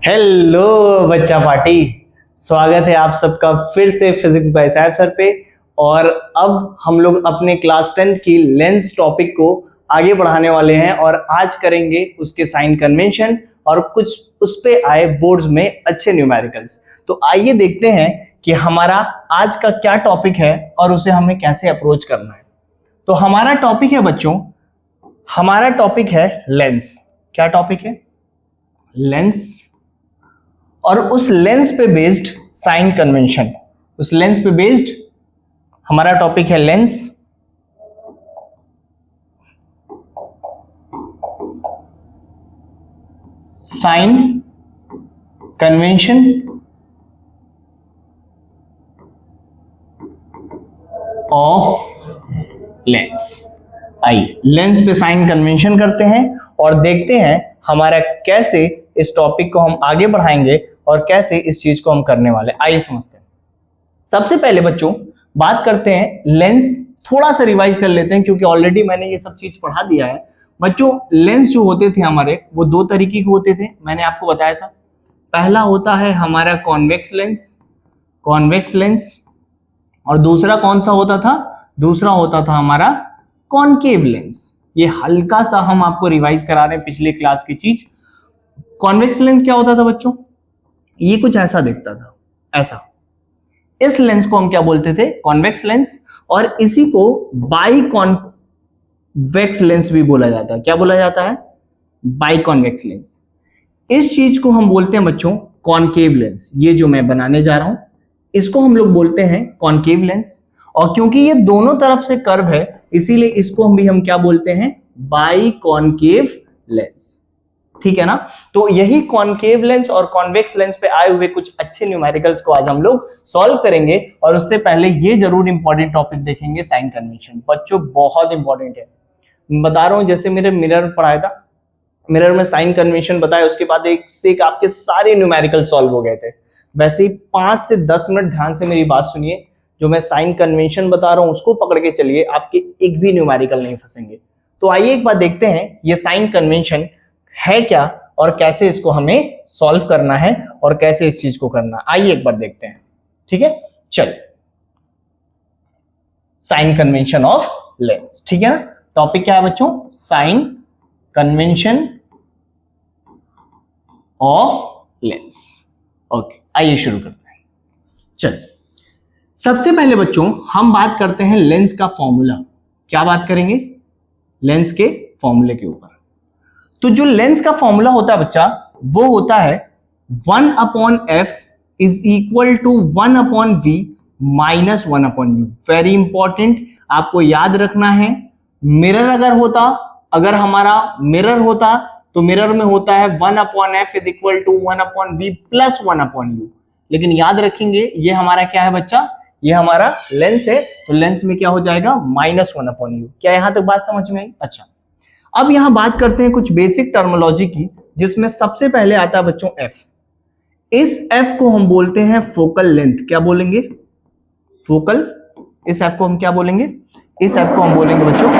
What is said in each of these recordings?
Hello बच्चा party, स्वागत है आप सबका फिर से फिजिक्स बाय साहब सर पे। और अब हम लोग अपने क्लास 10 की लेंस टॉपिक को आगे बढ़ाने वाले हैं और आज करेंगे उसके साइन कन्वेंशन और कुछ उस पे आए बोर्ड्स में अच्छे न्यूमेरिकल्स। तो आइए देखते हैं कि हमारा आज का क्या टॉपिक है और उसे हमें कैसे अप्रोच करना है। तो हमारा टॉपिक है बच्चों, हमारा टॉपिक है लेंस। क्या टॉपिक है? लेंस। और उस लेंस पे बेस्ड साइन कन्वेंशन। उस लेंस पे बेस्ड हमारा टॉपिक है lens, sign convention of lens. आइए लेंस पे साइन कन्वेंशन करते हैं और देखते हैं हमारा कैसे इस टॉपिक को हम आगे बढ़ाएंगे और कैसे इस चीज को हम करने वाले। आइए समझते हैं। सबसे पहले बच्चों बात करते हैं लेंस, थोड़ा सा रिवाइज कर लेते हैं क्योंकि ऑलरेडी मैंने ये सब चीज पढ़ा दिया है। बच्चों लेंस जो होते थे हमारे वो दो तरीके के होते थे, मैंने आपको बताया था। पहला होता है हमारा कॉन्वेक्स लेंस, कॉन्वेक्स लेंस। और दूसरा कौन सा होता था? दूसरा होता था हमारा कॉनकेव लेंस। ये हल्का सा हम आपको रिवाइज करा रहे हैं पिछले क्लास की चीज। कॉन्वेक्स लेंस क्या होता था बच्चों? ये कुछ ऐसा दिखता था, ऐसा। इस लेंस को हम क्या बोलते थे? Convex lens. और इसी को बाई कॉन्वेक्स लेंस भी बोला जाता है। क्या बोला जाता है? By convex lens. इस चीज को हम बोलते हैं बच्चों कॉनकेव लेंस। ये जो मैं बनाने जा रहा हूं इसको हम लोग बोलते हैं कॉनकेव लेंस। और क्योंकि ये दोनों तरफ से कर्व है इसीलिए इसको हम क्या बोलते हैं? By concave lens. ठीक है ना? तो यही कॉनकेव लेंस और कॉन्वेक्स लेंस पे आए हुए कुछ अच्छे न्यूमेरिकल्स को आज हम लोग सॉल्व करेंगे। और उससे पहले ये जरूर इंपॉर्टेंट टॉपिक देखेंगे, साइन कन्वेंशन। बच्चों बहुत इंपॉर्टेंट है, मैं बता रहा हूं। जैसे मेरे मिरर पढ़ाया था, मिरर में साइन कन्वेंशन बताया, उसके बाद एक से एक आपके सारे न्यूमेरिकल सॉल्व हो गए थे। वैसे ही 5 से 10 मिनट ध्यान से मेरी बात सुनिए। जो मैं साइन कन्वेंशन बता रहा हूं उसको पकड़ के चलिए, आपके एक भी न्यूमेरिकल नहीं फंसेंगे। तो आइए एक बार देखते हैं ये साइन कन्वेंशन है क्या और कैसे इसको हमें सॉल्व करना है और कैसे इस चीज को करना। आइए एक बार देखते हैं। ठीक है, चल। साइन कन्वेंशन ऑफ लेंस, ठीक है ना? टॉपिक क्या है बच्चों? Sign convention of lens. Okay, आइए शुरू करते हैं। चल, सबसे पहले बच्चों हम बात करते हैं लेंस का फॉर्मूला। क्या बात करेंगे? लेंस के फॉर्मूले के ऊपर। तो जो लेंस का फॉर्मूला होता है बच्चा वो होता है 1/f is equal to 1/v minus 1/u। Very important, आपको याद रखना है। मिरर अगर हमारा मिरर होता तो मिरर में होता है 1/f is equal to 1/v plus 1/u। लेकिन याद रखेंगे ये हमारा क्या है बच्चा? ये हमारा लेंस है, तो लेंस में क्या हो जाएगा? Minus 1/u। क्या यहां तक बात समझ में आई? अच्छा, अब यहां बात करते हैं कुछ बेसिक टर्मिनोलॉजी की, जिसमें सबसे पहले आता है बच्चों f। इस f को हम बोलते हैं फोकल लेंथ। क्या बोलेंगे? फोकल। इस f को हम क्या बोलेंगे? इस f को हम बोलेंगे बच्चों,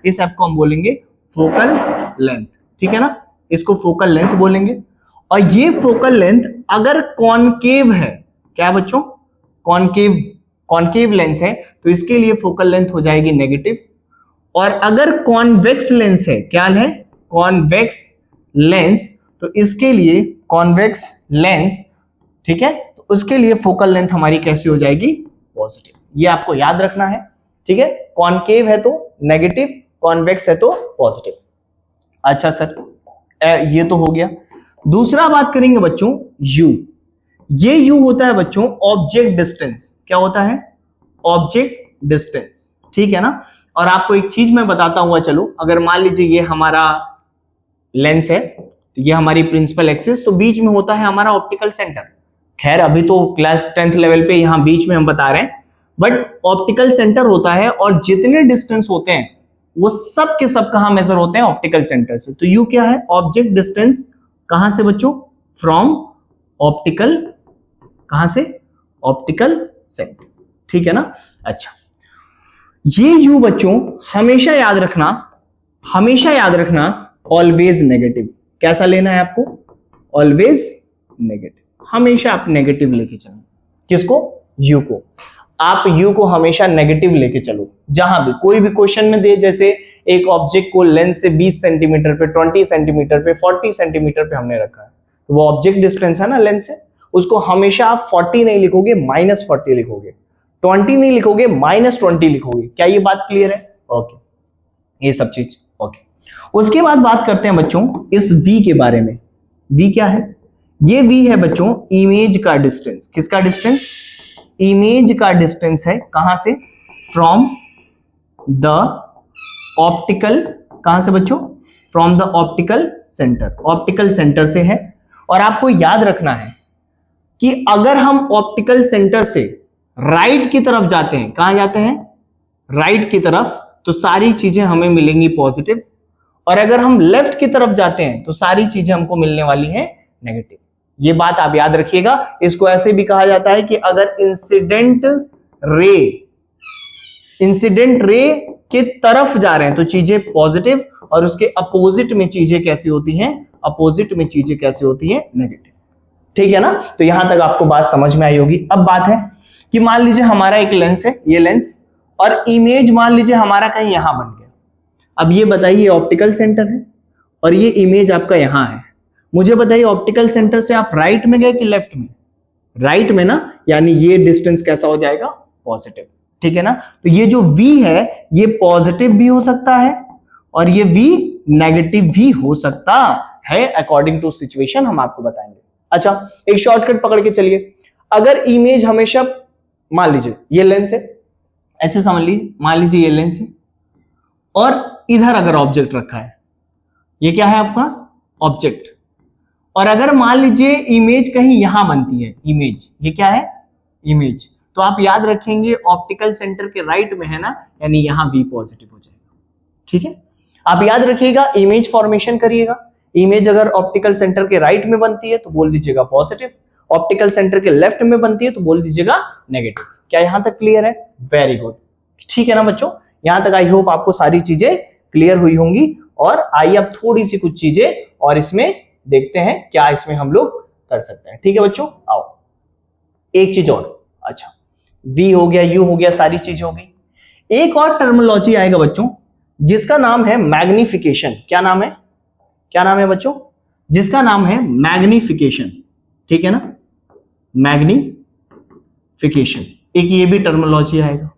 इस f को हम बोलेंगे फोकल लेंथ। ठीक है ना? इसको फोकल लेंथ बोलेंगे। और ये फोकल लेंथ अगर कॉनकेव है, क्या है बच्चों? कॉनकेव लेंस है तो इसके लिए फोकल लेंथ हो जाएगी नेगेटिव। और अगर कॉन्वेक्स लेंस है, क्या है? कॉन्वेक्स लेंस, तो इसके लिए कॉन्वेक्स लेंस, ठीक है, तो उसके लिए फोकल लेंथ हमारी कैसी हो जाएगी? पॉजिटिव। ये आपको याद रखना है। ठीक है, कॉनकेव है तो नेगेटिव, कॉन्वेक्स है तो पॉजिटिव। अच्छा सर, ये तो हो गया। दूसरा बात करेंगे बच्चों u। ये u होता है बच्चों ऑब्जेक्ट डिस्टेंस। क्या होता है? Object distance. ठीक है ना? और आपको एक चीज मैं बताता हुआ चलो, अगर मान लीजिए ये हमारा लेंस है तो ये हमारी प्रिंसिपल एक्सिस, तो बीच में होता है हमारा ऑप्टिकल सेंटर। खैर अभी तो क्लास 10th लेवल पे यहां बीच में हम बता रहे हैं, बट ऑप्टिकल सेंटर होता है और जितने डिस्टेंस होते हैं वो सब के सब कहां मेजर होते हैं? ऑप्टिकल सेंटर से। तो यू क्या है? Object distance. कहां से बच्चों? फ्रॉम ऑप्टिकल, कहां से? Optical centre. ठीक है ना? अच्छा, ये यू बच्चों हमेशा याद रखना, हमेशा याद रखना ऑलवेज नेगेटिव। कैसा लेना है आपको? ऑलवेज नेगेटिव, हमेशा आप नेगेटिव लेके चलो। किसको? यू को। आप यू को हमेशा नेगेटिव लेके चलो। जहां भी कोई भी क्वेश्चन में दे, जैसे एक ऑब्जेक्ट को लेंथ से 20 सेंटीमीटर पे, 20 सेंटीमीटर पे, 40 सेंटीमीटर पे हमने रखा है, तो वो ऑब्जेक्ट डिस्टेंस है ना लेंथ से, उसको हमेशा आप 40 नहीं लिखोगे, -40 लिखोगे, 20 नहीं लिखोगे, -20 लिखोगे। क्या ये बात क्लियर है? ओके, ये सब चीज ओके। उसके बाद बात करते हैं बच्चों इस v के बारे में। v क्या है? ये v है बच्चों इमेज का डिस्टेंस। किसका डिस्टेंस? इमेज का डिस्टेंस है। कहां से? फ्रॉम द ऑप्टिकल, कहां से बच्चों? From the optical centre, optical centre से है। और आपको याद रखना है कि अगर हम ऑप्टिकल सेंटर से राइट की तरफ जाते हैं, कहां जाते हैं? राइट की तरफ, तो सारी चीजें हमें मिलेंगी पॉजिटिव, और अगर हम लेफ्ट की तरफ जाते हैं तो सारी चीजें हमको मिलने वाली हैं नेगेटिव। ये बात आप याद रखिएगा। इसको ऐसे भी कहा जाता है कि अगर इंसिडेंट रे के तरफ जा रहे हैं तो चीजें पॉजिटिव, और उसके अपोजिट में चीजें कैसी होती हैं? अपोजिट में चीजें कैसी होती हैं? नेगेटिव। ठीक है ना? तो यहां तक आपको बात समझ में आई होगी। अब बात है कि मान लीजिए हमारा एक लेंस है, ये लेंस, और इमेज मान लीजिए हमारा कहीं यहां बन गया। अब ये बताइए ऑप्टिकल सेंटर है और ये इमेज आपका यहां है। मुझे बताइए ऑप्टिकल सेंटर से आप राइट में गए कि लेफ्ट में? राइट में ना, यानी ये डिस्टेंस कैसा हो जाएगा? पॉजिटिव। ठीक है ना? तो ये जो v है ये पॉजिटिव भी हो सकता है और ये v नेगेटिव भी हो सकता है, अकॉर्डिंग टू सिचुएशन हम आपको बताएंगे। अच्छा, एक शॉर्टकट पकड़ के चलिए। अगर इमेज हमेशा, मान लीजिए ये लेंस है, ऐसे समझ लीजिए, मान लीजिए ये लेंस है और इधर अगर ऑब्जेक्ट रखा है, ये क्या है आपका? ऑब्जेक्ट। और अगर मान लीजिए इमेज कहीं यहां बनती है, इमेज, ये क्या है? इमेज। तो आप याद रखेंगे ऑप्टिकल सेंटर के राइट में है ना, यानी यहां v पॉजिटिव हो जाएगा। ठीक है, आप याद रखिएगा, इमेज फॉर्मेशन करिएगा। इमेज अगर ऑप्टिकल सेंटर के राइट में बनती है तो बोल दीजिएगा पॉजिटिव, ऑप्टिकल सेंटर के लेफ्ट में बनती है तो बोल दीजिएगा नेगेटिव। क्या यहां तक क्लियर है? Very good. ठीक है ना बच्चों, यहां तक आई होप आपको सारी चीजें क्लियर हुई होंगी। और आइए अब थोड़ी सी कुछ चीजें और इसमें देखते हैं, क्या इसमें हम लोग कर सकते हैं। ठीक है बच्चों, आओ एक चीज और। अच्छा, v हो गया, u हो गया, सारी चीज हो गई। एक और टर्मिनोलॉजी आएगा बच्चों जिसका नाम है मैग्निफिकेशन। क्या नाम है? क्या नाम है बच्चों? जिसका नाम है मैग्निफिकेशन। ठीक है ना? मैग्निफिकेशन, एक ये भी टर्मिनोलॉजी आएगा।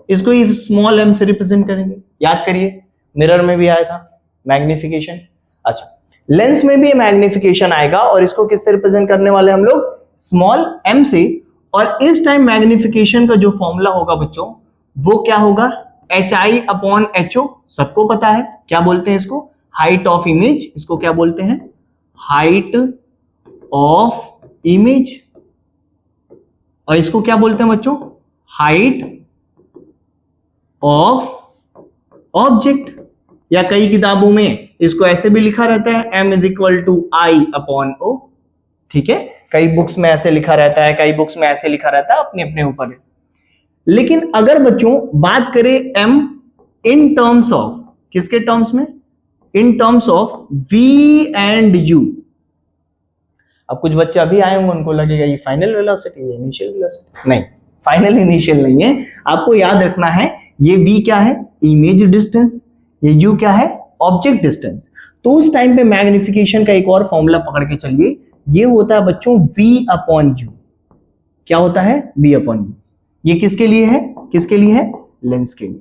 इसको ये स्मॉल m से रिप्रेजेंट करेंगे। याद करिए, मिरर में भी आया था मैग्निफिकेशन। अच्छा, लेंस में भी मैग्निफिकेशन आएगा और इसको किससे रिप्रेजेंट करने वाले हम लोग? स्मॉल m से। और इस टाइम मैग्निफिकेशन का जो फॉर्मूला होगा बच्चों, वो क्या होगा? HI/HO। सबको पता है, क्या बोलते हैं इसको? Height of image. इसको क्या बोलते हैं? Height of image. और इसको क्या बोलते हैं बच्चों? Height of object. या कई किताबों में इसको ऐसे भी लिखा रहता है, m = I/O। ठीक है, कई बुक्स में ऐसे लिखा रहता है, कई बुक्स में ऐसे लिखा रहता है, अपने अपने ऊपर है। लेकिन अगर बच्चों बात करें m इन टर्म्स ऑफ, किसके टर्म्स में? In terms of v and u। अब कुछ बच्चे अभी आए होंगे, उनको लगेगा ये फाइनल वेलोसिटी है, इनिशियल वेलोसिटी। नहीं, फाइनल इनिशियल नहीं है। आपको याद रखना है ये v क्या है? Image distance. ये u क्या है? Object distance. तो उस टाइम पे मैग्निफिकेशन का एक और फॉर्मूला पकड़ के चलिए, ये होता है बच्चों v/u। क्या होता है? v/u। ये किसके लिए है? किसके लिए है? लेंस के लिए।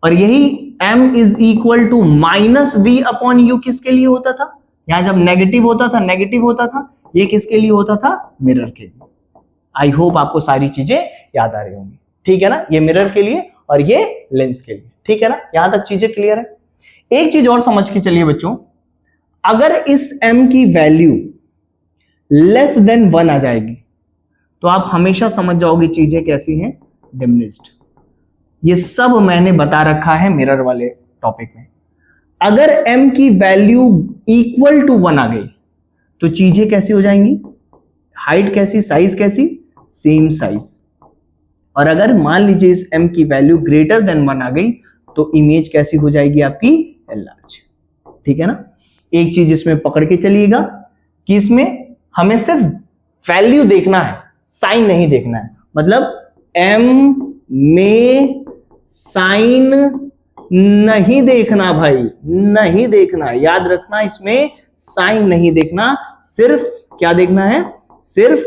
और यही m = -v/u किसके लिए होता था? यहां जब नेगेटिव होता था, नेगेटिव होता था, ये किसके लिए होता था? मिरर के लिए। आई होप आपको सारी चीजें याद आ रही होंगी। ठीक है ना? ये मिरर के लिए और ये लेंस के लिए। ठीक है ना? यहां तक चीजें क्लियर है। एक चीज और समझ के चलिए बच्चों, अगर इस m की वैल्यू लेस देन 1 आ जाएगी तो आप हमेशा समझ जाओगे चीजें कैसी हैं? डिमिनिश्ड। ये सब मैंने बता रखा है मिरर वाले टॉपिक में। अगर m की वैल्यू = 1 आ गई तो चीजें कैसी हो जाएंगी? हाइट कैसी, साइज कैसी? Same size. और अगर मान लीजिए इस m की वैल्यू > 1 आ गई तो इमेज कैसी हो जाएगी आपकी? एनलार्ज। ठीक है ना? एक चीज इसमें पकड़ के चलिएगा कि इसमें हमें सिर्फ वैल्यू देखना है, साइन नहीं देखना है। मतलब m में साइन नहीं देखना भाई, नहीं देखना, याद रखना, इसमें साइन नहीं देखना, सिर्फ क्या देखना है, सिर्फ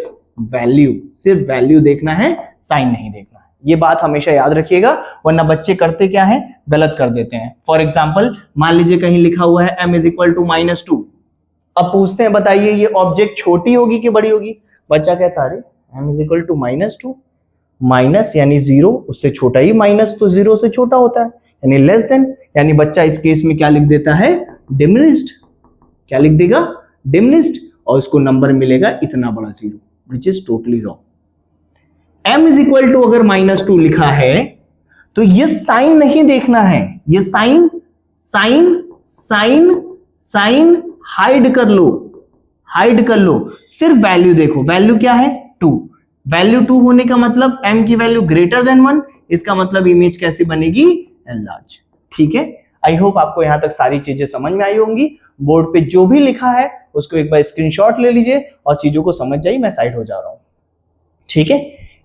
वैल्यू, सिर्फ वैल्यू देखना है, साइन नहीं देखना है। ये बात हमेशा याद रखिएगा, वरना बच्चे करते क्या है, गलत कर देते हैं। फॉर एग्जाम्पल मान लीजिए कहीं लिखा हुआ है m इज इक्वल टू -2, अब पूछते हैं बताइए ये ऑब्जेक्ट छोटी होगी कि बड़ी होगी? बच्चा कहता है m is equal to -2, minus यानी 0, उससे छोटा ही माइनस तो 0 से छोटा होता है, यानी लेस देन, यानी बच्चा इस केस में क्या लिख देता है, डिमिनिश्ड। क्या लिख देगा, डिमिनिश्ड, और उसको नंबर मिलेगा इतना बड़ा 0, which is totally wrong. m is equal to अगर -2 लिखा है तो ये साइन नहीं देखना है, ये sign sign sign sign hide कर लो, हाइड कर लो, सिर्फ वैल्यू देखो। वैल्यू क्या है, 2। वैल्यू 2 होने का मतलब m की वैल्यू ग्रेटर देन 1, इसका मतलब इमेज कैसी बनेगी, एनलार्ज। ठीक है, आई होप आपको यहां तक सारी चीजें समझ में आई होंगी। बोर्ड पे जो भी लिखा है उसको एक बार स्क्रीनशॉट ले लीजिए और चीजों को समझ जाइए, मैं साइड हो जा रहा हूं। ठीक है,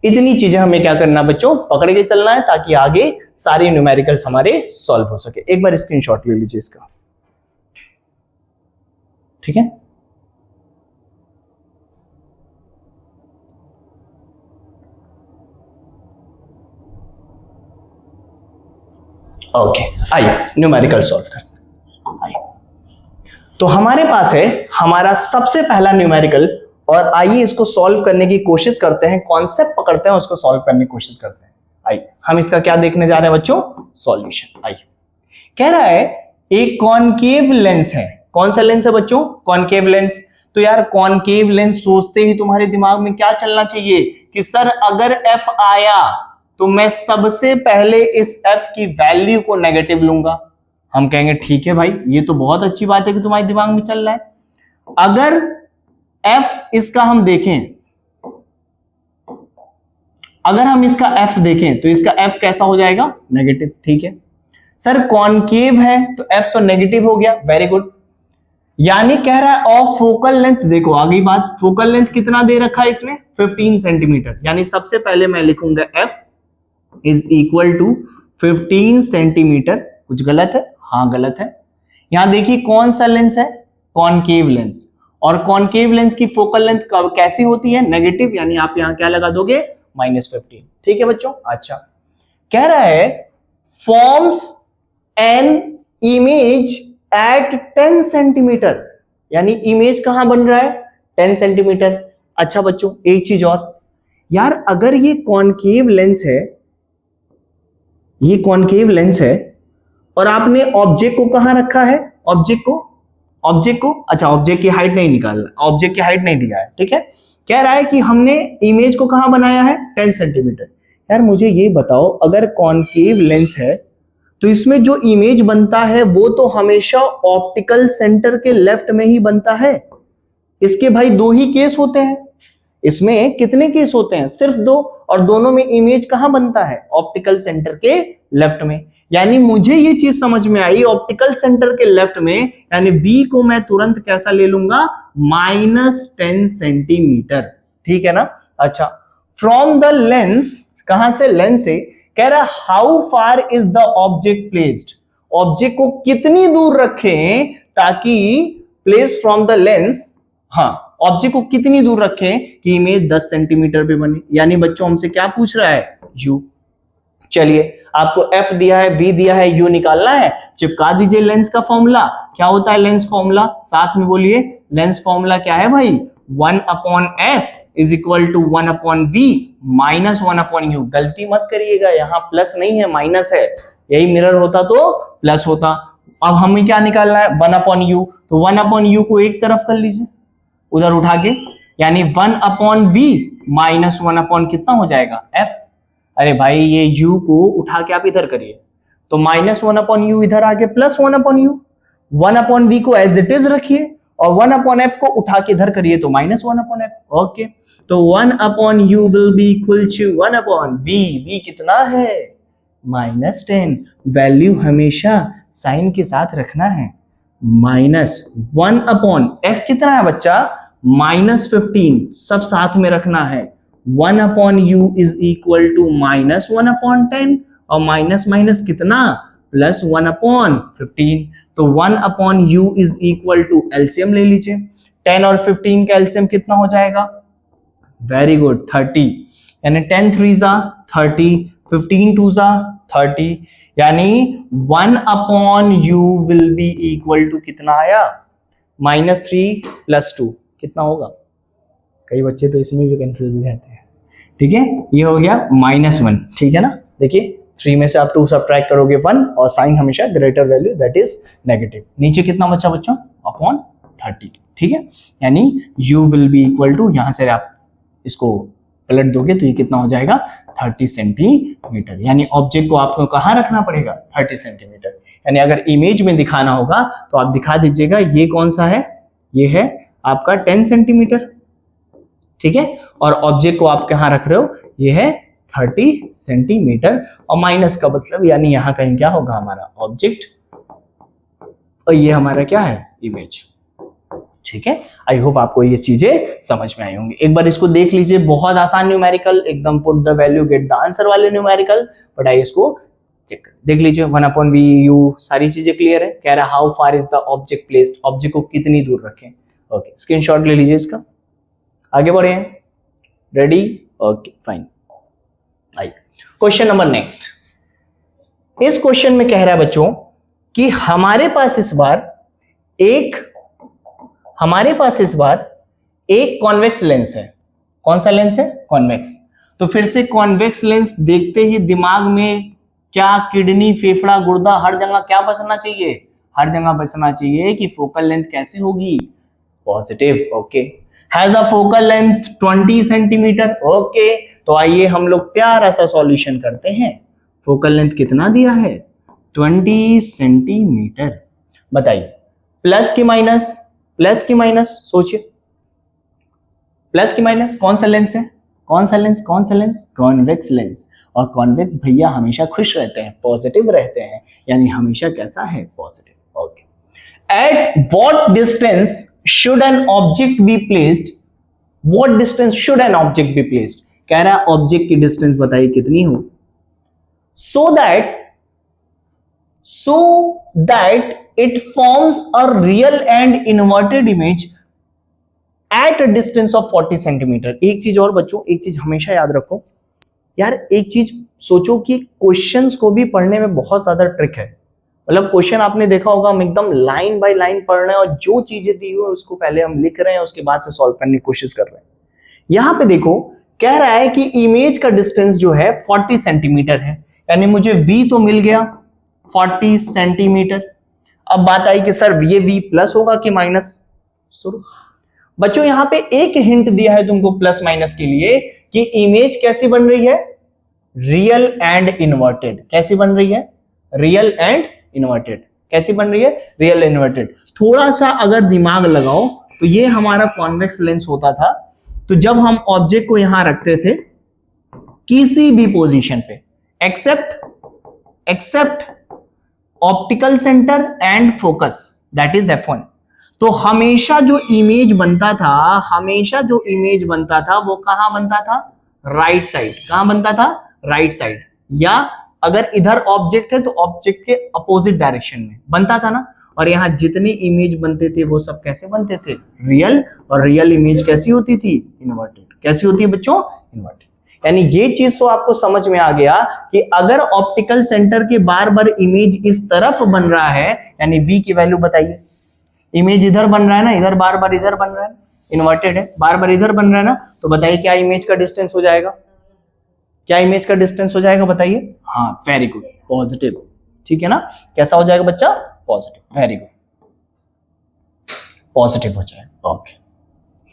इतनी चीजें हमें क्या करना बच्चों, पकड़ के चलना है ताकि आगे सारे न्यूमेरिकल्स हमारे सॉल्व हो सके। एक बार स्क्रीनशॉट ले लीजिए इसका। ठीक है, ओके, आइए न्यूमेरिकल सॉल्व करते हैं। आइए, तो हमारे पास है हमारा सबसे पहला न्यूमेरिकल, और आइए इसको सॉल्व करने की कोशिश करते हैं, कॉन्सेप्ट पकड़ते हैं, उसको सॉल्व करने की कोशिश करते हैं। आइए हम इसका क्या देखने जा रहे हैं बच्चों, सॉल्यूशन। आइए, कह रहा है एक कॉनकेव लेंस है। कौन सा लेंस है बच्चों, कॉनकेव लेंस। तो यार कॉनकेव लेंस सोचते ही तुम्हारे दिमाग में क्या चलना चाहिए कि सर अगर f आया तो मैं सबसे पहले इस f की वैल्यू को नेगेटिव लूंगा। हम कहेंगे ठीक है भाई, ये तो बहुत अच्छी बात है कि तुम्हारे दिमाग में चल रहा है। अगर f इसका हम देखें, अगर हम इसका f देखें तो इसका f कैसा हो जाएगा, नेगेटिव। ठीक है सर, कॉनकेव है तो f तो नेगेटिव हो गया, वेरी गुड। यानी कह रहा है ऑफ फोकल लेंथ, देखो आ गई बात, फोकल लेंथ कितना दे रखा है इसमें, 15 सेंटीमीटर। यानी सबसे पहले मैं लिखूंगा f is equal to 15 centimetre. कुछ गलत है, हाँ गलत है। यहां देखिए कौन सा लेंस है, कॉनकेव लेंस, और कॉनकेव लेंस की फोकल लेंथ कैसी होती है, नेगेटिव, यानी आप यहां क्या लगा दोगे, -15। ठीक है बच्चों। अच्छा, कह रहा है forms an image at 10 centimetre, यानी इमेज कहां बन रहा है, 10 सेंटीमीटर। अच्छा बच्चों, एक चीज और, यार अगर ये कॉनकेव लेंस है, ये कॉनकेव लेंस है, और आपने ऑब्जेक्ट को कहां रखा है, ऑब्जेक्ट को, अच्छा ऑब्जेक्ट की हाइट नहीं निकालना, ऑब्जेक्ट की हाइट नहीं दिया है। ठीक है, कह रहा है कि हमने इमेज को कहां बनाया है, 10 सेंटीमीटर। यार मुझे ये बताओ, अगर कॉनकेव लेंस है तो इसमें जो इमेज बनता है वो तो हमेशा ऑप्टिकल सेंटर के लेफ्ट में ही बनता है। इसके भाई दो ही केस होते हैं, इसमें कितने केस होते हैं, सिर्फ 2, और दोनों में इमेज कहां बनता है, ऑप्टिकल सेंटर के लेफ्ट में। यानी मुझे ये चीज समझ में आई, ऑप्टिकल सेंटर के लेफ्ट में, यानी V को मैं तुरंत कैसा ले लूंगा, -10 सेंटीमीटर। ठीक है ना। अच्छा, फ्रॉम द लेंस, कहां से, लेंस से, कह रहा है how far is the object placed, object को कितनी दूर रखें ताकि, प्लेस फ्रॉम द लेंस, हाँ ऑब्जेक्ट को कितनी दूर रखें कि इमेज 10 सेंटीमीटर पे बने। यानी बच्चों हमसे क्या पूछ रहा है, u। चलिए आपको f दिया है, v दिया है, u निकालना है, चिपका दीजिए लेंस का फॉर्मूला। क्या होता है लेंस फॉर्मूला, साथ में बोलिए, लेंस फॉर्मूला क्या है भाई, 1/f is equal to 1/v minus 1/u। गलती मत करिएगा, यहां प्लस नहीं है, माइनस है, यही मिरर होता तो प्लस होता। अब हमें क्या निकालना है, 1/u, तो 1/u को एक तरफ कर लीजिए उधर उठा के, यानी 1/v माइनस 1/ कितना हो जाएगा, f। अरे भाई ये u को उठा के आप इधर करिए, तो -1/u इधर आके प्लस 1/u, 1/v को एज इट इज रखिए और 1/f को उठा के इधर करिए तो -1/f। ओके, तो 1/u will be equal to 1/v, v कितना है, -10। वैल्यू हमेशा साइन के साथ रखना है, -1/f कितना है बच्चा, -15, सब साथ में रखना है। 1/u इज इक्वल टू -1/10 और माइनस माइनस कितना, +1/15। तो 1/u is equal to, LCM ले लीजिए, 10 और 15 का एलसीएम कितना हो जाएगा, वेरी गुड 30, यानी 10 3 30, 15 2 30, यानी 1/u will be equal to कितना आया, -3 + 2 कितना होगा। कई बच्चे तो इसमें भी कंफ्यूज हो जाते हैं, ठीक है, ये हो गया -1, ठीक है ना। देखिए 3 में से आप 2 सब्ट्रैक्ट करोगे 1 और साइन हमेशा greater value that is negative. नीचे कितना बचा बच्चों, /30, ठीक है, यानी u will be equal to, यहां से आप इसको पलट दोगे तो ये कितना हो जाएगा, 30 सेंटीमीटर। यानी ऑब्जेक्ट को आपको कहाँ रखना पड़ेगा, 30 सेंटीमीटर। यानी अगर इमेज में दिखाना होगा तो आप दिखा दीजिएगा ये कौन सा है, ये है आपका 10 सेंटीमीटर, ठीक है, और ऑब्जेक्ट को आप कहाँ रख रहे हो, ये है 30 सेंटीमीटर, और माइनस का मतलब यानी यहाँ कहीं क्या होगा हमारा ऑब्जेक्ट, और ये हमारा क्या है, इमेज, ठीक है। आई होप आपको ये चीजें समझ में आई होंगी। एक बार इसको देख लीजिए, बहुत आसान न्यूमेरिकल, एकदम put the value get the answer वाले न्यूमेरिकल, बट आइए इसको चेक कर देख लीजिए। 1/vu, सारी चीजें क्लियर है। कह रहा है how far is the object placed, object को कितनी दूर रखें। ओके, स्क्रीनशॉट ले लीजिए इसका, आगे बढ़े, रेडी, ओके फाइन। आइए क्वेश्चन नंबर नेक्स्ट। इस क्वेश्चन में कह रहा है बच्चों कि हमारे पास इस बार एक कॉन्वेक्स लेंस है। कौन सा लेंस है, कॉन्वेक्स। तो फिर से कॉन्वेक्स लेंस देखते ही दिमाग में क्या, किडनी, फेफड़ा, गुर्दा, हर जगह क्या बचना चाहिए, हर जगह बचना चाहिए कि फोकल लेंथ कैसी होगी, positive. Okay, has a focal length 20 centimetre. Okay, तो आइए हम लोग प्यारा सा सॉल्यूशन करते हैं। फोकल लेंथ कितना दिया है, 20 सेंटीमीटर। बताइए प्लस की माइनस, सोचिए प्लस की माइनस, कौन सा लेंस है, कौन सा लेंस, कॉन्वेक्स लेंस। और कॉन्वेक्स भैया हमेशा खुश रहते हैं, पॉजिटिव रहते हैं, यानी हमेशा कैसा है, positive. Okay, at what distance should an object be placed, what distance should an object be placed, कह रहा है ऑब्जेक्ट की डिस्टेंस बताइए कितनी हो, so that it forms a real and inverted image at a distance of 40 centimetre. एक चीज और बच्चों, एक चीज हमेशा याद रखो यार, एक चीज सोचो कि क्वेश्चंस को भी पढ़ने में बहुत ज्यादा ट्रिक है। मतलब क्वेश्चन आपने देखा होगा, हम एकदम लाइन बाय लाइन पढ़ रहे हैं और जो चीजें दी हुई है उसको पहले हम लिख रहे हैं, उसके बाद से सॉल्व करने की कोशिश कर रहे हैं। यहां पे देखो कह रहा है कि इमेज का डिस्टेंस जो है 40 सेंटीमीटर है, यानी मुझे v तो मिल गया 40 सेंटीमीटर। अब बात आई कि सर ये v प्लस होगा कि माइनस। सुनो बच्चों, यहां पे एक हिंट दिया है तुमको प्लस माइनस के लिए कि इमेज कैसी बन रही है, रियल एंड इन्वर्टेड। कैसी बन रही है, रियल एंड इन्वर्टेड। कैसी बन रही है, रियल इन्वर्टेड। थोड़ा सा अगर दिमाग लगाओ तो ये हमारा कॉन्वेक्स लेंस होता था, तो जब हम ऑब्जेक्ट को यहां रखते थे किसी भी पोजीशन पे except optical centre and focus, that is F1, तो हमेशा जो इमेज बनता था वो कहां बनता था, राइट साइड। कहां बनता था, राइट साइड, या अगर इधर ऑब्जेक्ट है तो ऑब्जेक्ट के अपोजिट डायरेक्शन में बनता था ना। और यहां जितने इमेज बनते थे वो सब कैसे बनते थे, रियल। और रियल इमेज कैसी होती थी, इन्वर्टेड। कैसी होती है बच्चों, इन्वर्टेड। यानी ये चीज तो आपको समझ में आ गया कि अगर ऑप्टिकल सेंटर के बार बार इमेज इस तरफ बन रहा है, यानी v की वैल्यू बताइए, इमेज इधर बन रहा है ना, इधर बार बार इधर बन रहा है, इन्वर्टेड है, बार बार इधर बन रहा है ना, तो बताइए क्या इमेज का डिस्टेंस हो जाएगा, क्या इमेज का डिस्टेंस हो जाएगा बताइए। हाँ, वेरी गुड, पॉजिटिव। ठीक है ना, कैसा हो जाएगा बच्चा, पॉजिटिव। वेरी गुड, पॉजिटिव हो जाएगा। ओके,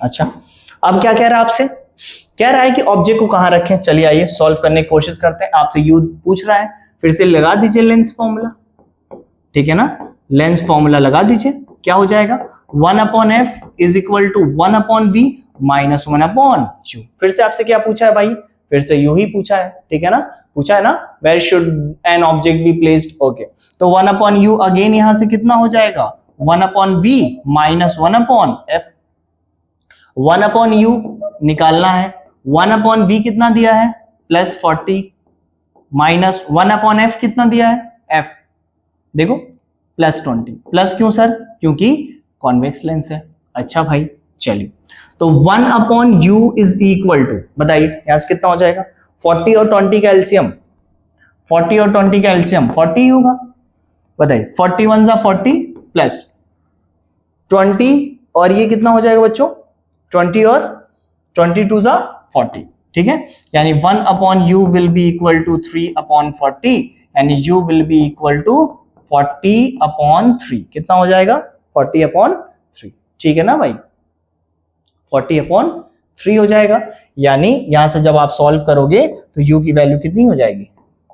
अच्छा अब क्या कह रहा है आपसे, कह रहा है कि ऑब्जेक्ट को कहां रखें। चलिए आइए सॉल्व करने की कोशिश करते हैं। आपसे यू पूछ रहा है, फिर से लगा दीजिए लेंस फॉर्मूला। ठीक है ना, लेंस फॉर्मूला लगा दीजिए, क्या हो जाएगा 1/f is equal to 1/v minus 1/u। फिर से आपसे क्या पूछा है भाई, फिर से यू ही पूछा है। ठीक है ना, पूछा है ना, where should an object be placed. Okay, तो 1/u अगेन यहां से कितना हो जाएगा 1 upon v minus 1 upon f। 1 upon u निकालना है, 1 अपॉन v कितना दिया है प्लस 40 माइनस 1 अपॉन f कितना दिया है f, देखो प्लस 20। प्लस क्यों सर? क्योंकि कॉन्वेक्स लेंस है। अच्छा भाई चलिए, तो 1 upon u is equal to, बताइए यहां से कितना हो जाएगा? 40 और 20 का एलसीएम, 40 और 20 का एलसीएम 40 ही होगा। बताइए 41 जा 40 प्लस 20 और ये कितना हो जाएगा बच्चों? 20 और 22 जा 40, ठीक है। यानी 1 upon u will be equal to 3 upon 40 यानी u will be equal to 40 upon 3। कितना हो जाएगा? 40 अपॉन 3, ठीक है ना भाई? 40 अपॉन 3 हो जाएगा। यानी यहां से जब आप सॉल्व करोगे तो u की वैल्यू कितनी हो जाएगी?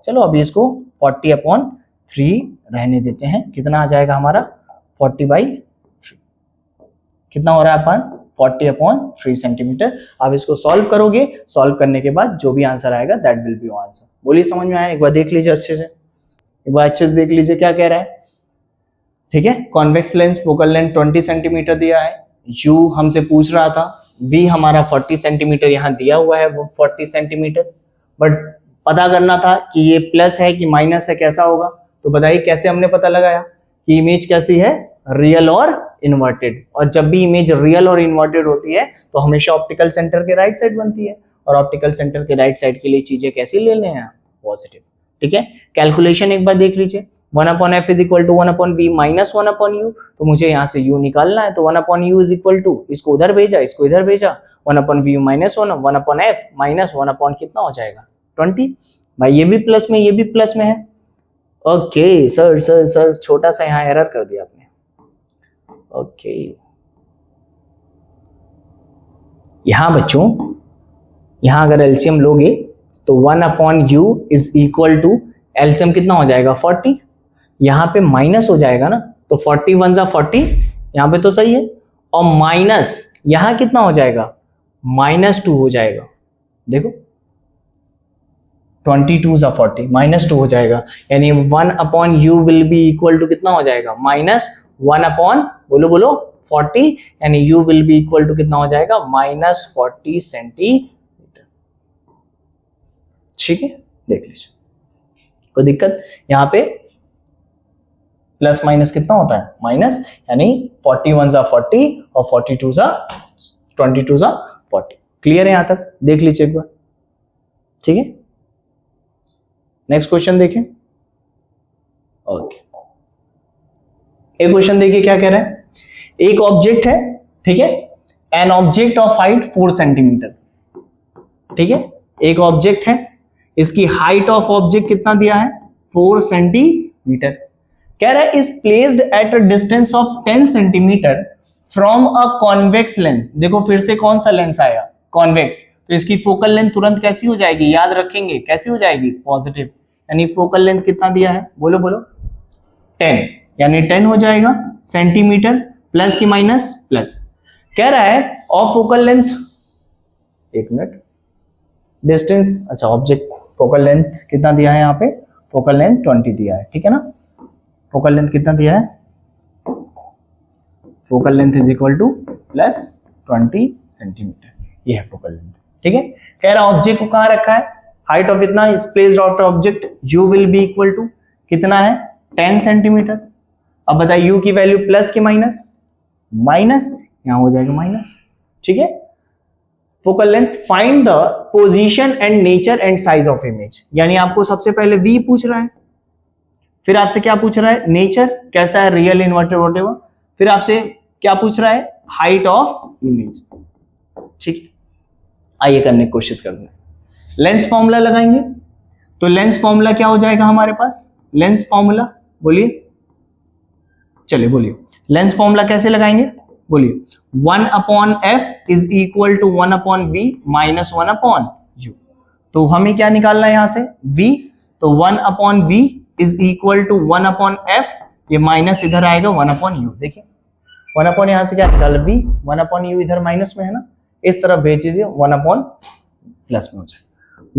चलो अभी इसको 40 अपॉन 3 रहने देते हैं। कितना आ जाएगा हमारा? 40/3। कितना हो रहा है अपन? 40 अपॉन 3 सेंटीमीटर। आप इसको सॉल्व करोगे, सॉल्व करने के बाद जो भी आंसर आएगा दैट विल बी आंसर। बोलिए समझ में आया? एक बार देख लीजिए अच्छे से, एक बार अच्छे से देख लीजिए क्या कह रहा है, ठीक है। Convex lens focal length 20 centimetre दिया है, u हमसे पूछ रहा था, v हमारा 40 सेंटीमीटर यहाँ दिया हुआ है, वो 40 सेंटीमीटर, बट पता करना था कि ये प्लस है कि माइनस है, कैसा होगा। तो बताइए कैसे हमने पता लगाया कि इमेज कैसी है? रियल और इन्वर्टेड। और जब भी इमेज रियल और इन्वर्टेड होती है तो हमेशा ऑप्टिकल सेंटर के राइट साइड बनती है, और ऑप्टिकल सेंटर के राइट साइड के लिए चीजें कैसी ले लें? पॉजिटिव, ठीक है। कैलकुलेशन एक बार देख लीजिए, 1 upon F is equal to 1 upon B minus 1 upon U. तो मुझे यहाँ से u निकालना है, तो 1 upon U is equal to, इसको उधर भेजा, इसको इधर भेजा, 1 upon V minus 1 upon F minus 1 upon कितना हो जाएगा? 20। भाई ये भी प्लस में, ये भी प्लस में है। ओके सर सर सर छोटा सा यहाँ एरर कर दिया आपने। ओके यहाँ बच्चों, यहाँ अगर एलसीएम लोगे तो 1 upon U is equal to, LCM कितना हो जाएगा? 40। यहाँ पे माइनस हो जाएगा ना, तो 41 जा 40, यहाँ पे तो सही है, और माइनस यहाँ कितना हो जाएगा? -2 हो जाएगा। देखो 22 जा 40 -2 हो जाएगा, यानी 1 upon U will be equal to कितना हो जाएगा? -1 अपॉन, बोलो बोलो 40, यानी u will be equal to कितना हो जाएगा? -40 सेंटीमीटर। ठीक है, देख लीजिए, कोई दिक्कत? यहाँ पे प्लस माइनस कितना होता है? माइनस, यानी 41 जा 40 और 22 जा 40। क्लियर है? यहां तक देख लीजिए एक बार, ठीक है। नेक्स्ट क्वेश्चन देखें। ओके, एक क्वेश्चन देखिए क्या कह रहा है। एक ऑब्जेक्ट है, ठीक है, an object of height 4 centimetre, ठीक है। एक ऑब्जेक्ट है, इसकी हाइट ऑफ ऑब्जेक्ट कितना दिया है? 4 सेंटीमीटर। कह रहा है is placed at a distance of 10 centimetre from a convex lens. देखो फिर से कौन सा लेंस आया? कॉन्वेक्स। तो इसकी फोकल लेंथ तुरंत कैसी हो जाएगी? याद रखेंगे कैसी हो जाएगी? पॉजिटिव। यानी फोकल लेंथ कितना दिया है? बोलो बोलो 10, यानी 10 हो जाएगा सेंटीमीटर, प्लस की माइनस? प्लस। कह रहा है ऑफ फोकल लेंथ, एक मिनट, डिस्टेंस, अच्छा ऑब्जेक्ट फोकल लेंथ कितना दिया है? यहाँ पे फोकल लेंथ 20 दिया है, ठीक है ना। फोकल लेंथ कितना दिया है? Focal length is equal two plus 20 centimetre, ये है फोकल लेंथ, ठीक है। कह रहा ऑब्जेक्ट को कहां रखा है? हाइट ऑफ इतना is placed of object, u will be equal to कितना है? 10 सेंटीमीटर। अब बताइए u की वैल्यू प्लस की माइनस? माइनस, यहां हो जाएगा माइनस, ठीक है। Focal length, find the position and nature and size of image. यानी आपको सबसे पहले v पूछ रहा है, फिर आपसे क्या पूछ रहा है? नेचर, कैसा है, रियल, इन्वर्टेड, व्हाटएवर। फिर आपसे क्या पूछ रहा है? हाइट ऑफ इमेज, ठीक है। आइए करने की कोशिश करते हैं। लेंस फॉर्मूला लगाएंगे, तो लेंस फॉर्मूला क्या हो जाएगा हमारे पास? लेंस फॉर्मूला बोलिए, चलिए बोलिए, लेंस फॉर्मूला कैसे लगाएंगे? बोलिए 1 upon F is equal to 1 upon V minus 1 upon U. तो हमें क्या निकालना है यहाँ से? v, तो 1 upon V is equal to 1 upon F, ये माइनस इधर आएगा 1 अपॉन यू। देखिए 1 अपॉन यहाँ से क्या निकाल? v, 1 अपॉन यू इधर माइनस में है ना, इस तरफ भेज दीजिए, 1 अपॉन प्लस में हो जाए।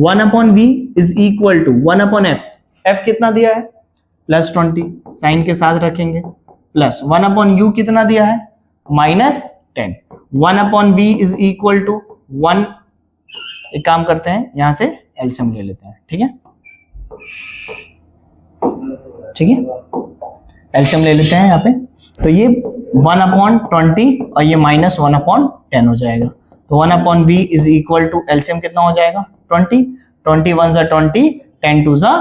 1 upon V is equal to 1 upon F, F कितना दिया है? +20, साइन के साथ रखेंगे, प्लस 1/u कितना दिया है -10, 1/v इज इक्वल टू 1। एक काम करते हैं यहां से एलसीएम ले लेते हैं, ठीक है, ठीक है, एलसीएम ले लेते हैं यहाँ पे। तो ये 1/20 और ये -1/10 हो जाएगा। तो 1/v is equal to LCM कितना हो जाएगा 20, 20 1 सा 20, 10 2 सा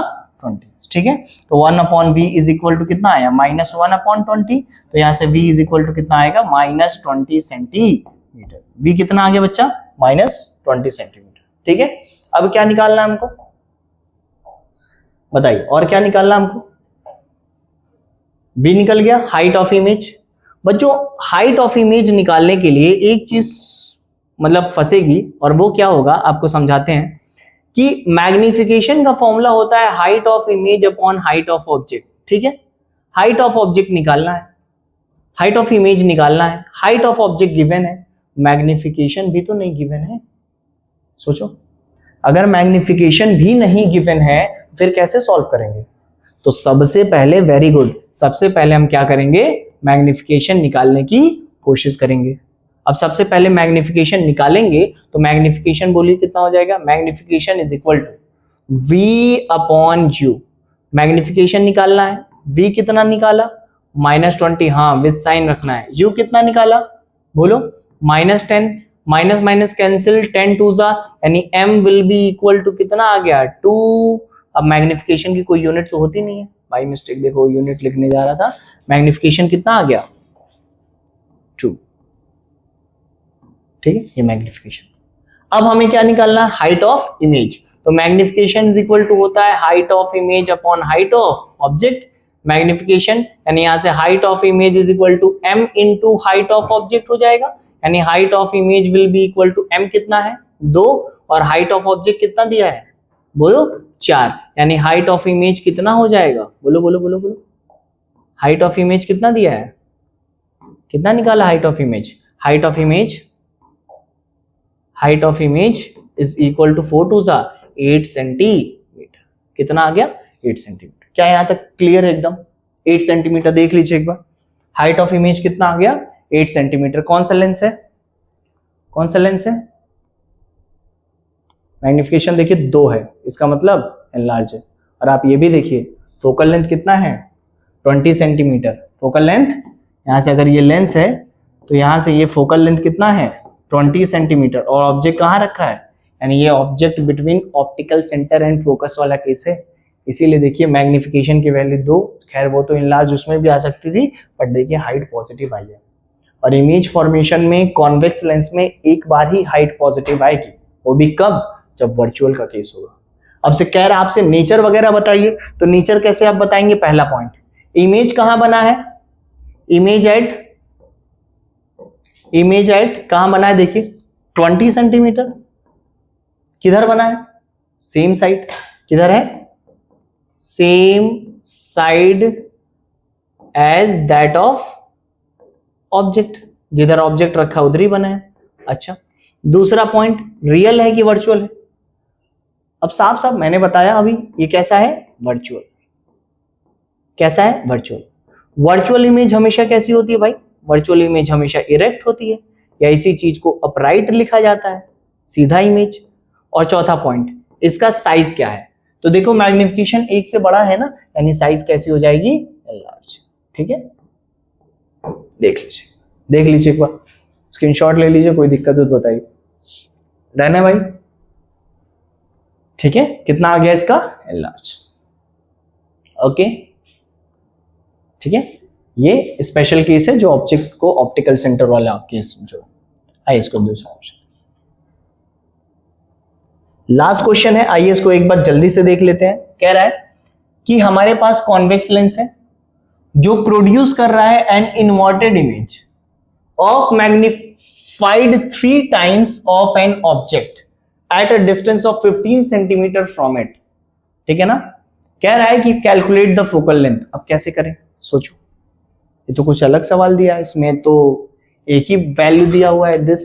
20, ठीक है। तो 1/v इज इक्वल टू कितना आया -1/20। तो यहाँ से v इज इक्वल टू कितना आएगा -20 सेंटीमीटर। v कितना आ गया बच्चा -20 सेंटीमीटर, ठीक है। अब क्या निकालना है हमको बताइए, और क्या निकालना हमको? v निकल गया, हाइट ऑफ इमेज। बच्चों हाइट ऑफ इमेज निकालने के लिए एक चीज मतलब फंसेगी, और वो क्या होगा आपको समझाते हैं कि मैग्निफिकेशन का फॉर्मूला होता है height of image upon height of object, ठीक है। हाइट ऑफ ऑब्जेक्ट निकालना है, हाइट ऑफ इमेज निकालना है, हाइट ऑफ ऑब्जेक्ट गिवन है, मैग्निफिकेशन भी तो नहीं गिवन है। सोचो, अगर मैग्निफिकेशन भी नहीं गिवन है फिर कैसे सॉल्व करेंगे? तो सबसे पहले, वेरी गुड, सबसे पहले हम क्या करेंगे, मैग्निफिकेशन निकालने की कोशिश करेंगे। अब सबसे पहले मैग्निफिकेशन निकालेंगे, तो मैग्निफिकेशन बोलिए कितना हो जाएगा, magnification is equal to v/u। Magnification निकालना है, v कितना निकाला -20, हाँ विद साइन रखना है। u कितना निकाला बोलो -10, माइनस माइनस कैंसिल, 10 2 सा, यानी m will be equal to कितना आ गया 2। अब मैग्निफिकेशन की कोई यूनिट तो होती नहीं है, बाई मिस्टेक देखो यूनिट लिखने जा रहा था। मैग्निफिकेशन कितना आ गया 2, ठीक है, ये मैग्निफिकेशन। अब हमें क्या निकालना है, हाइट ऑफ इमेज। तो मैग्निफिकेशन इज इक्वल टू होता है height of image upon height of object. Magnification यानी यहां से height of image is equal to m into height of object हो जाएगा, यानी height of image will be equal to m कितना है 2, और हाइट ऑफ ऑब्जेक्ट कितना दिया है बोलो 4, यानी हाइट ऑफ इमेज कितना हो जाएगा, बोलो बोलो बोलो बोलो, हाइट ऑफ इमेज कितना दिया है, कितना निकाला height of image, height of image, height of image is equal to 4 2 सा 8 सेंटीमीटर। कितना आ गया 8 सेंटीमीटर। क्या यहां तक क्लियर है एकदम? 8 सेंटीमीटर देख लीजिए एक बार, हाइट ऑफ इमेज कितना आ गया 8 सेंटीमीटर। कौन सा लेंस है, कौन सा लेंस है, मैग्निफिकेशन देखिए 2 है, इसका मतलब एनलार्ज है। और आप ये भी देखिए फोकल लेंथ कितना है 20 सेंटीमीटर। फोकल लेंथ यहां से अगर ये लेंस है तो यहां से ये फोकल लेंथ कितना है 20 सेंटीमीटर, और ऑब्जेक्ट कहाँ रखा है, यानी ये object between optical centre and focus वाला केस है। इसीलिए देखिए मैग्निफिकेशन की वैल्यू 2, खैर वो तो इनलार्ज उसमें भी आ सकती थी, बट देखिए हाइट पॉजिटिव आई है। और इमेज फॉर्मेशन में कॉन्वेक्स लेंस में एक बार ही हाइट पॉजिटिव आएगी, वो भी कब, जब वर्चुअल का केस होगा। अब से कह रहा आपसे नेचर वगैरह बताइए, तो नेचर कैसे आप बताएंगे? पहला पॉइंट, इमेज कहां बना है, इमेज एट कहां बना है, देखिए 20 सेंटीमीटर। किधर बना है, सेम साइड, किधर है, same side as that of object, जिधर ऑब्जेक्ट रखा उधर ही बना है। अच्छा, दूसरा पॉइंट, रियल है कि वर्चुअल है? अब साफ साफ मैंने बताया अभी, ये कैसा है, वर्चुअल। कैसा है, वर्चुअल। वर्चुअल इमेज हमेशा कैसी होती है भाई, वर्चुअल इमेज हमेशा इरेक्ट होती है, या इसी चीज को अपराइट लिखा जाता है, सीधा इमेज। और चौथा पॉइंट, इसका साइज क्या है? तो देखो मैग्निफिकेशन 1 से बड़ा है ना, यानी साइज कैसी हो जाएगी, एनलार्ज। ठीक है, देख लीजिए एक बार, स्क्रीनशॉट ले लीजिए, कोई दिक्कत हो तो बताइए। डन है भाई? ठीक है, कितना आ गया इसका, एनलार्ज। ओके, ठीक है, ये स्पेशल केस है जो ऑब्जेक्ट को ऑप्टिकल सेंटर वाला केस जो है। इसको दूसरा ऑप्शन। लास्ट क्वेश्चन है, आइए इसको एक बार जल्दी से देख लेते हैं। कह रहा है कि हमारे पास कॉन्वेक्स लेंस है जो प्रोड्यूस कर रहा है an inverted image of magnified 3 times of an object at a distance of 15 centimetre from it. ठीक है ना? कह रहा है कि कैलकुलेट द फोकल लेंथ। अब कैसे करें, सोचो, ये तो कुछ अलग सवाल दिया है, इसमें तो एक ही वैल्यू दिया हुआ है दिस,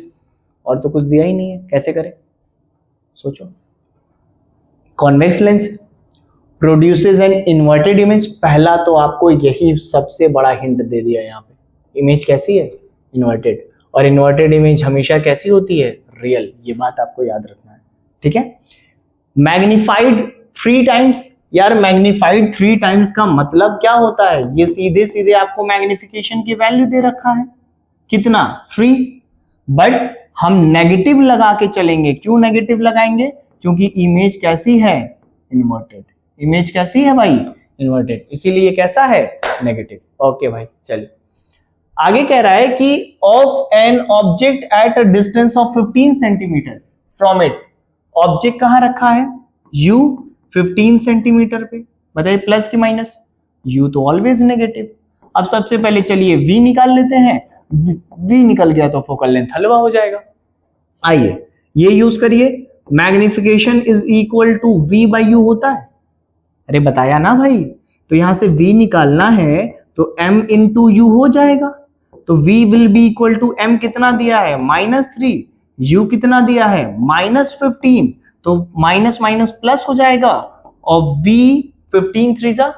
और तो कुछ दिया ही नहीं है। कैसे करें, सोचो। Convex lens produces an inverted image. पहला तो आपको यही सबसे बड़ा हिंट दे दिया यहाँ पे, इमेज कैसी है, इन्वर्टेड, और इन्वर्टेड इमेज हमेशा कैसी होती है, रियल। ये बात आपको याद रखना है, ठीक है। मैग्निफाइड 3 टाइम्स, यार मैग्निफाइड 3 टाइम्स का मतलब क्या होता है, ये सीधे सीधे आपको मैग्निफिकेशन की वैल्यू दे रखा है, कितना, 3, बट हम नेगेटिव लगा के चलेंगे। क्यों नेगेटिव लगाएंगे, क्योंकि इमेज कैसी है, इन्वर्टेड। इमेज कैसी है भाई, इन्वर्टेड, इसीलिए कैसा है, नेगेटिव। ओके भाई, चलिए आगे कह रहा है कि of an object at a distance of 15 centimetre from it. Object कहां रखा है, u 15 सेंटीमीटर पे, बताइए प्लस की माइनस, u तो ऑलवेज नेगेटिव। अब सबसे पहले चलिए v निकाल लेते हैं, v निकल गया तो फोकल लेंथ हलवा हो जाएगा। आइए ये यूज करिए, magnification is equal to v by u होता है, अरे बताया ना भाई। तो यहां से v निकालना है तो m इंटू यू हो जाएगा, तो v will be equal to m कितना दिया है, -3, u कितना दिया है, -15, तो माइनस माइनस प्लस हो जाएगा, और v 15 3 जा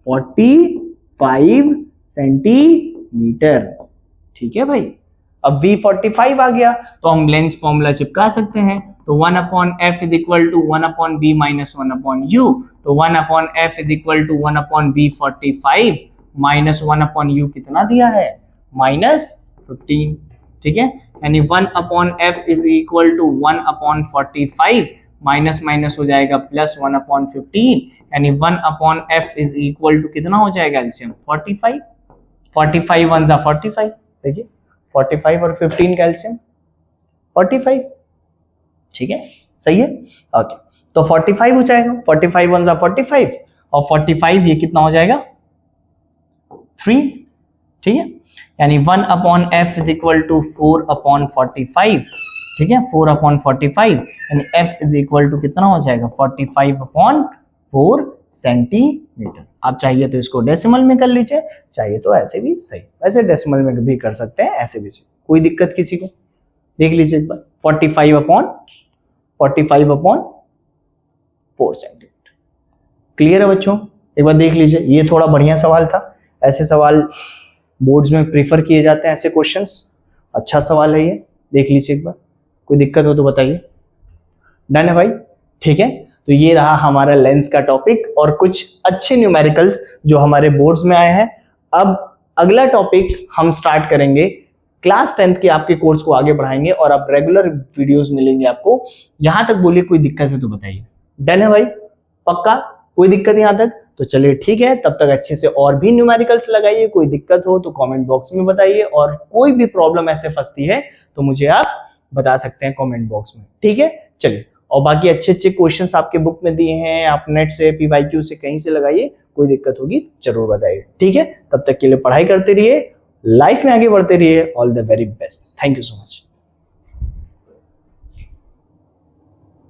45 सेंटीमीटर, ठीक है भाई। अब v 45 आ गया तो हम लेंस फॉर्मूला चिपका सकते हैं, तो 1/f is equal to 1/b minus 1/u, तो 1/f is equal to 1/b 45 minus 1/u कितना दिया है, -15, ठीक है। यानी 1/f is equal to 1/45 minus minus हो जाएगा प्लस 1/15, यानी 1/f इज इक्वल टू कितना हो जाएगा एलसीएम 45, 45 1 जा 45, देखिए 45 और 15 का एलसीएम 45, ठीक है, सही है। ओके, तो 45 हो जाएगा, 45 1 जा 45, और 45 ये कितना हो जाएगा 3, ठीक है। यानी 1/f इज इक्वल टू 4/45, ठीक है, 4/45, यानी f इज इक्वल टू कितना हो जाएगा 45/4 सेंटीमीटर। आप चाहिए तो इसको डेसिमल में कर लीजिए, चाहिए तो ऐसे भी सही, वैसे डेसिमल में भी कर सकते हैं, ऐसे भी सही, कोई दिक्कत किसी को। देख लीजिए एक बार, 45/4 सेंटीमीटर, क्लियर है बच्चों। एक बार देख लीजिए, ये थोड़ा बढ़िया सवाल था, ऐसे सवाल बोर्ड्स में प्रीफर किए जाते हैं, ऐसे क्वेश्चंस, अच्छा सवाल है ये, देख लीजिए एक बार, कोई दिक्कत हो तो बताइए। डन है भाई, ठीक है। तो ये रहा हमारा लेंस का टॉपिक और कुछ अच्छे न्यूमेरिकल्स जो हमारे बोर्ड्स में आए हैं। अब अगला टॉपिक हम स्टार्ट करेंगे, क्लास 10th के आपके कोर्स को आगे बढ़ाएंगे और अब रेगुलर वीडियोस मिलेंगे आपको। यहां तक बोलिए कोई दिक्कत है तो बताइए। डन है भाई, पक्का, कोई दिक्कत यहां तक, तो चलिए ठीक है। तब तक अच्छे से और भी न्यूमेरिकल्स लगाइए, कोई दिक्कत हो तो कमेंट बॉक्स में बताइए, और कोई भी प्रॉब्लम ऐसे फंसती है तो मुझे आप बता सकते हैं कमेंट बॉक्स में, ठीक है। चलिए, और बाकी अच्छे अच्छे क्वेश्चंस आपके बुक में दिए हैं, आप नेट से, PYQ से, कहीं से लगाइए, कोई दिक्कत होगी जरूर बताइए, ठीक है। तब तक के लिए पढ़ाई करते रहिए, लाइफ में आगे बढ़ते रहिए। All the very best, thank you so much.